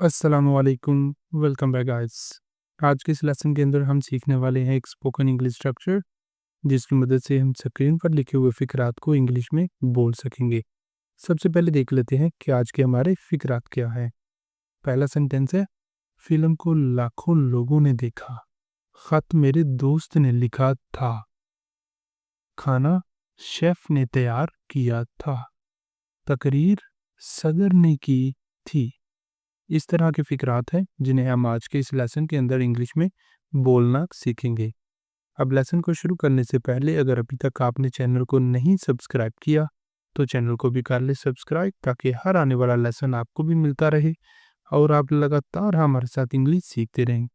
अस्सलामुअलैकुम, welcome back guys. आज के इस लेसन के अंदर हम सीखने वाले हैं एक स्पोकन इंग्लिश स्ट्रक्चर, जिसकी मदद से हम स्क्रीन पर लिखे हुए फ़िक्रात को इंग्लिश में बोल सकेंगे। सबसे पहले देख लेते हैं कि आज के हमारे फ़िक्रात क्या है। पहला सेंटेंस है, फ़िल्म को लाखों लोगों ने देखा, ख़त मेरे दोस्त ने लिखा था, खाना शेफ़ ने तैयार किया था, तकरीर सदर ने की थी। इस तरह के फ़िक्रात हैं जिन्हें हम आज के इस लेसन के अंदर इंग्लिश में बोलना सीखेंगे। अब लेसन को शुरू करने से पहले अगर अभी तक आपने चैनल को नहीं सब्सक्राइब किया तो चैनल को भी कर ले सब्सक्राइब, ताकि हर आने वाला लेसन आपको भी मिलता रहे और आप लगातार हमारे साथ इंग्लिश सीखते रहें।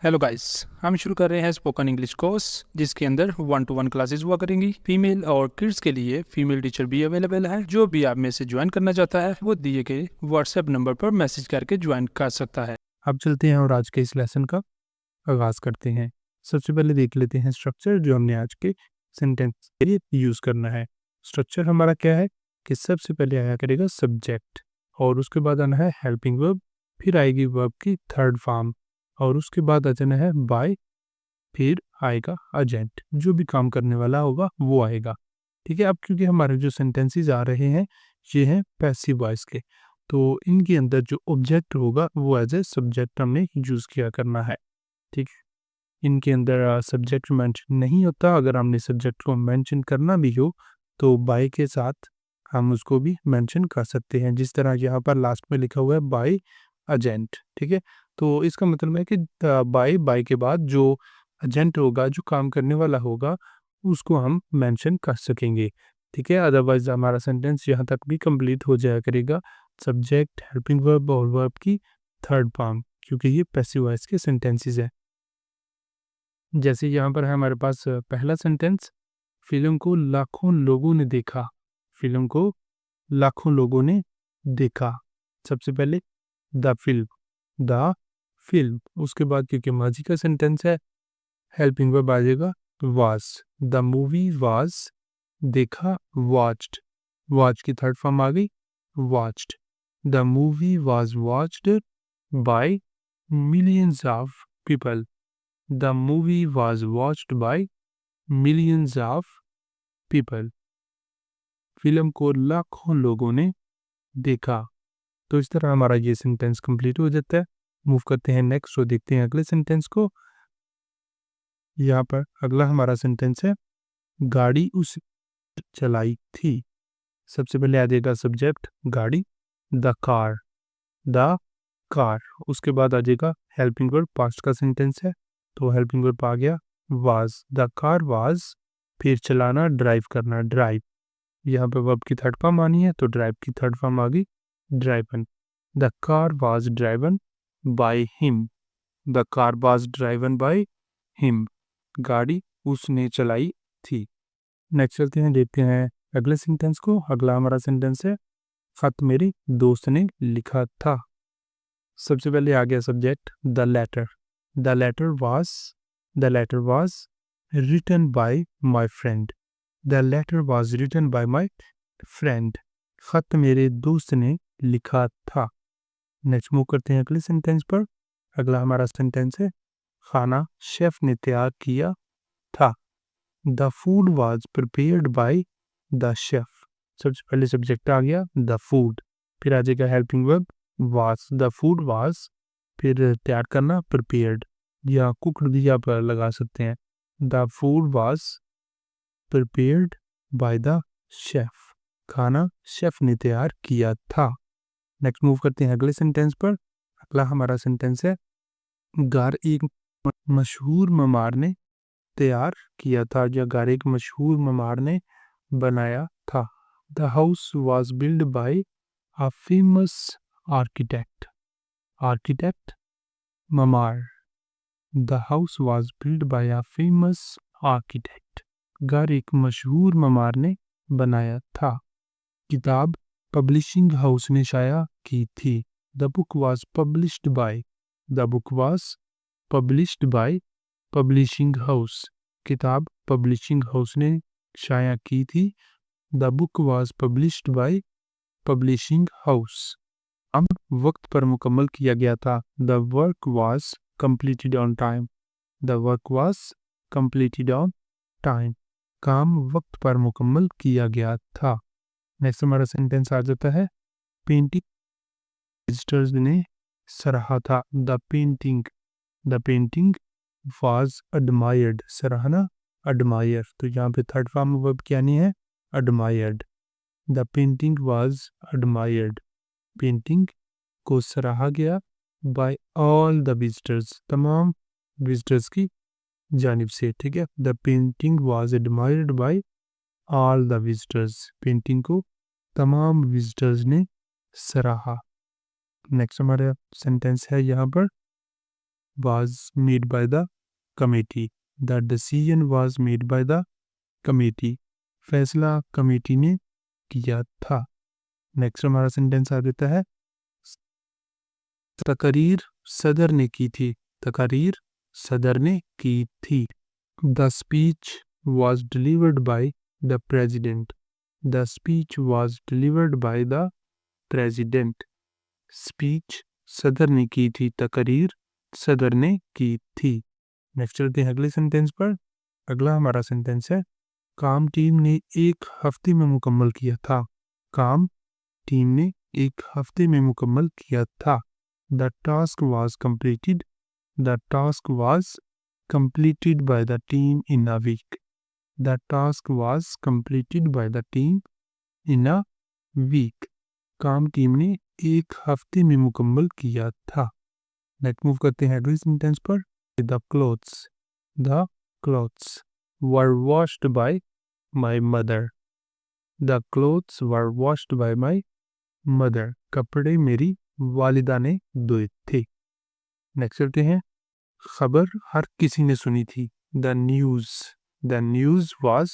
हेलो गाइस, हम शुरू कर रहे हैं स्पोकन इंग्लिश कोर्स, जिसके अंदर 1-to-1 क्लासेस हुआ करेंगी। फीमेल और किड्स के लिए फीमेल टीचर भी अवेलेबल है। जो भी आप में से ज्वाइन करना चाहता है वो दिए गए व्हाट्सएप नंबर पर मैसेज करके ज्वाइन कर सकता है। अब चलते हैं और आज के इस लेसन का आगाज़ करते हैं। सबसे पहले देख लेते हैं स्ट्रक्चर जो हमने आज के सेंटेंस के लिए यूज़ करना है। स्ट्रक्चर हमारा क्या है कि सबसे पहले आया करेगा सब्जेक्ट, और उसके बाद आना है हेल्पिंग वर्ब, फिर आएगी वर्ब की थर्ड फॉर्म, और उसके बाद आ जाना है बाय, फिर आएगा एजेंट। जो भी काम करने वाला होगा वो आएगा। ठीक है, अब क्योंकि हमारे जो सेंटेंसेस आ रहे हैं ये हैं पैसिव वॉइस के, तो इनके अंदर जो ऑब्जेक्ट होगा वो एज ए सब्जेक्ट हमने यूज़ किया करना है। ठीक है, इनके अंदर सब्जेक्ट मेंशन नहीं होता। अगर हमने सब्जेक्ट को मेंशन करना भी हो तो बाय के साथ हम उसको भी मेंशन कर सकते हैं, जिस तरह यहाँ पर लास्ट में लिखा हुआ है बाय एजेंट। ठीक है, तो इसका मतलब है कि बाय के बाद जो एजेंट होगा, जो काम करने वाला होगा, उसको हम मेंशन कर सकेंगे। ठीक है, अदरवाइज हमारा सेंटेंस यहाँ तक भी कंप्लीट हो जाया करेगा सब्जेक्ट, हेल्पिंग वर्ब और वर्ब की थर्ड फॉर्म, क्योंकि ये पैसिव वॉइस के सेंटेंसेस है। जैसे यहाँ पर है हमारे पास पहला सेंटेंस, फिल्म को लाखों लोगों ने देखा। फिल्म को लाखों लोगों ने देखा। सबसे पहले द फिल्म, उसके बाद क्योंकि माजी का सेंटेंस है हेल्पिंग वर्ब आ जाएगा वाज। द मूवी वाज, देखा वॉच्ड, वॉच की थर्ड फॉर्म आ गई watched. The movie was watched by millions of people. The movie was watched by millions of people. Film को लाखों लोगों ने देखा। तो इस तरह हमारा ये सेंटेंस कंप्लीट हो जाता है। मूव करते हैं नेक्स्ट और देखते हैं अगले सेंटेंस को। यहाँ पर अगला हमारा सेंटेंस है, गाड़ी उस चलाई थी। सबसे पहले आ जाएगा सब्जेक्ट गाड़ी, द कार। उसके बाद आ जाएगा हेल्पिंग वर्ब, पास्ट का सेंटेंस है तो हेल्पिंग वर्ब आ गया वाज। द कार वाज, फिर चलाना ड्राइव करना ड्राइव। यहाँ पे वर्ब की थर्ड फॉर्म आनी है तो ड्राइव की थर्ड फॉर्म आ गई driven. The car was driven by him. The car was driven by him, गाड़ी उसने चलाई थी। नेक्स्ट चलते हैं, देखते हैं अगले सेंटेंस को। अगला हमारा सेंटेंस है, खत मेरे दोस्त ने लिखा था। सबसे पहले आ गया subject the letter. The letter was written by my friend. The letter was written by my friend, खत मेरे दोस्त ने लिखा था। नेक्स्ट मूव करते हैं अगले सेंटेंस पर। अगला हमारा सेंटेंस है, खाना शेफ ने तैयार किया था। The food was prepared by the chef. सबसे पहले सब्जेक्ट आ गया द फूड, फिर आ जाएगा helping verb was. The food was, फिर तैयार करना प्रिपेयर्ड, या कुकड भी आप लगा सकते हैं। The food was prepared by the chef, खाना शेफ ने तैयार किया था। नेक्स्ट मूव करते हैं अगले सेंटेंस पर। अगला हमारा सेंटेंस है, घर एक मशहूर ममार ने तैयार किया था, या घर एक मशहूर ममार ने बनाया था। The house was build by a famous architect ममार। The house was build by a famous architect, घर एक मशहूर ममार ने बनाया था। किताब पब्लिशिंग हाउस ने शाया की थी। The book was published by. The book was published by publishing house, किताब पब्लिशिंग हाउस ने शाया की थी। The book was published by publishing house. हम वक्त पर मुकम्मल किया गया था। The work was completed on time. The work was completed on time. काम वक्त पर मुकम्मल किया गया था। नेक्स्ट हमारा सेंटेंस आ जाता है पेंटिंग विजिटर्स ने सराहा था। The painting was admired. सराहना admire, तो यहाँ पे थर्ड फॉर्म वर्ब क्या नहीं है, admired. The painting was admired. Painting को सराहा गया बाय ऑल द विजिटर्स, तमाम विजिटर्स की जानिब से, ठीक है। The painting was admired by all the visitors, painting को तमाम विजिटर्स ने सराहा। नेक्स्ट हमारा सेंटेंस है यहाँ पर was made by the committee. The decision was made by the committee, फैसला कमेटी ने किया था। नेक्स्ट हमारा सेंटेंस आ जाता है तकरीर सदर ने की थी। तकरीर सदर ने की थी। The speech was delivered by the president. The speech was delivered by the president, speech सदर ने की थी, तकरीर सदर ने की थी। नेक्स्ट चलते हैं अगले सेंटेंस पर। अगला हमारा सेंटेंस है काम टीम ने एक हफ्ते में मुकम्मल किया था। काम टीम ने एक हफ्ते में मुकम्मल किया था। The task was completed. The task was completed by the team in a week. The task was completed by the team in a week. काम टीम ने एक हफ्ते में मुकम्मल किया था। नेक्स्ट मूव करते हैं अगले सेंटेंस पर। The clothes were washed by my mother. The clothes were washed by my mother. कपड़े मेरी वालिदा ने धोए थे। नेक्स्ट चलते हैं खबर हर किसी ने सुनी थी। The news was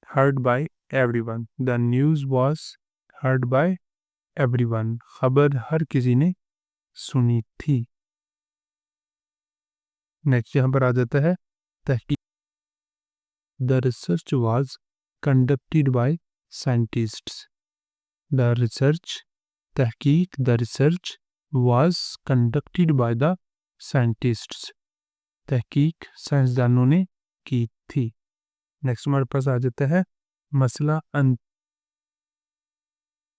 heard by everyone. The news was heard by everyone, खबर हर किसी ने सुनी थी। नेक्स्ट यहाँ पर आ जाता है तहकीक। The research was conducted by scientists. The research तहकीक, the research was conducted by the scientists, तहकीक साइंसदानों ने की थी। नेक्स्ट हमारे पास आ जाता है मसला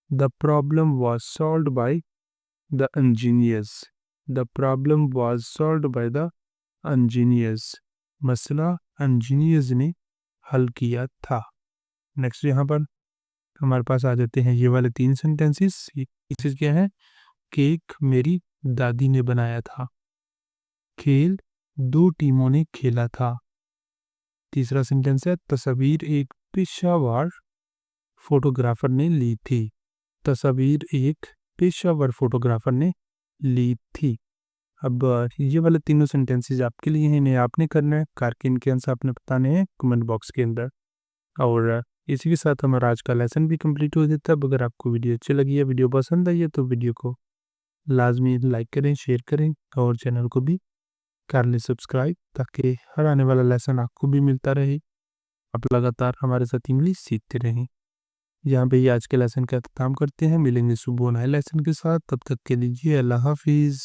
the problem was solved by the engineers. The problem was solved by the engineers, मसला इंजीनियर्स ने हल किया था। नेक्स्ट यहाँ पर हमारे पास आ जाते हैं ये वाले तीन सेंटेंसेस। ये क्या है, केक मेरी दादी ने बनाया था। खेल दो टीमों ने खेला था। तीसरा सेंटेंस है तस्वीर एक पेशेवर फोटोग्राफर ने ली थी। तस्वीर एक पेशेवर फोटोग्राफर ने ली थी। अब ये वाले तीनों सेंटेंसेस आपके लिए हैं, इन्हें आपने करना है। कार के इनके आंसर आपने बताने हैं कमेंट बॉक्स के अंदर। और इसी के साथ हमारा आज का लेसन भी कंप्लीट हो जाता है। अब अगर आपको वीडियो अच्छी लगी है, वीडियो पसंद आई है, तो वीडियो को लाजमी लाइक करें, शेयर करें और चैनल को भी कर लें सब्सक्राइब, ताकि हर आने वाला लेसन आपको भी मिलता रहे। आप लगातार हमारे साथ इंग्लिश सीखते रहें। यहाँ पे आज के लेसन का अख्ताम करते हैं। मिलेंगे सुबह नए लेसन के साथ, तब तक के लीजिए अल्लाह हाफिज़।